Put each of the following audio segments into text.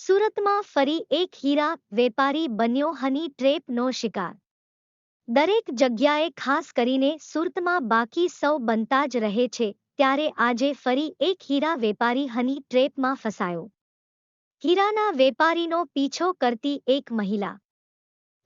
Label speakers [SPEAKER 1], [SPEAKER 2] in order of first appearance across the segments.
[SPEAKER 1] સુરતમાં ફરી એક હીરા વેપારી બન્યો હની ટ્રેપનો શિકાર। દરેક જગ્યાએ ખાસ કરીને સુરતમાં બાકી સૌ બનતા જ રહે છે, ત્યારે આજે ફરી એક હીરા વેપારી હની ટ્રેપમાં ફસાયો। હીરાના વેપારીનો પીછો કરતી એક મહિલા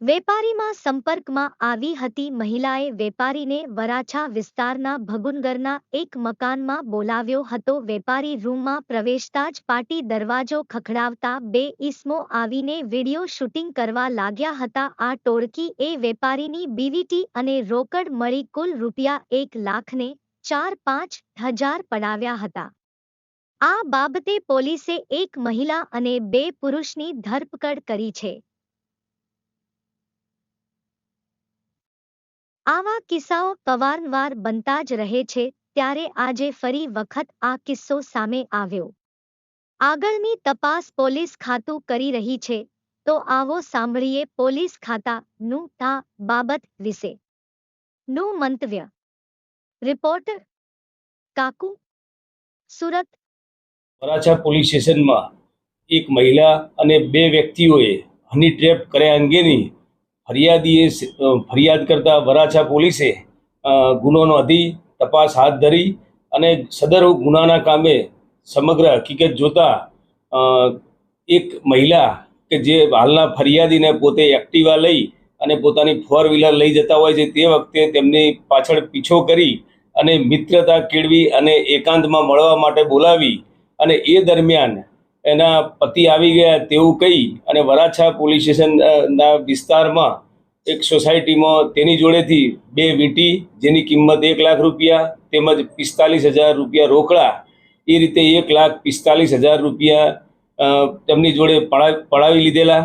[SPEAKER 1] વેપારીમાં સંપર્કમાં આવી હતી। મહિલાએ વેપારીને વરાછા વિસ્તારના ભગુનગરના એક મકાનમાં બોલાવ્યો હતો। વેપારી રૂમમાં પ્રવેશતા જ પાટી દરવાજો ખખડાવતા બે ઈસમો આવીને વિડિયો શૂટિંગ કરવા લાગ્યા હતા। આ ટોળકી એ વેપારીની બીવીટી અને રોકડ મળી કુલ ₹1,04,5,000 પડાવ્યા હતા। આ બાબતે પોલીસે એક મહિલા અને બે પુરુષની ધરપકડ કરી છે। આવા કિસ્સાઓ અવારનવાર બનતા જ રહે છે, ત્યારે આજે ફરી વખત આ કિસ્સો સામે આવ્યો। આગળની તપાસ પોલીસ ખાતું કરી રહી છે, તો આવો સાંભળીએ પોલીસ ખાતાનું આ બાબત વિશે નું મંતવ્ય। રિપોર્ટર કાકુ, સુરત।
[SPEAKER 2] વરાછા પોલીસ સ્ટેશનમાં એક મહિલા અને બે વ્યક્તિઓએ હની ટ્રેપ કર્યા અંગેની ફરિયાદ કરતા વરાછા પોલીસે ગુનો નોંધી તપાસ હાથ ધરી અને સદર ગુનાના કામે સમગ્ર હકીકત જોતા એક મહિલા કે જે હાલના ફરિયાદીને પોતે એક્ટિવા લઈ અને પોતાની 4 વ્હીલર લઈ જતા હોય છે, તે વખતે તેમની પાછળ પીછો કરી અને મિત્રતા કેળવી અને એકાંતમાં મળવા માટે બોલાવી અને એ દરમિયાન એના પતિ આવી ગયા તેવું કહી અને વરાછા પોલીસ સ્ટેશનના વિસ્તારમાં એક સોસાયટીમાં તેની જોડેથી બે વીંટી જેની કિંમત ₹1,00,000 તેમજ ₹45,000 રોકડા, એ રીતે ₹1,45,000 તેમની જોડે પડાવી લીધેલા।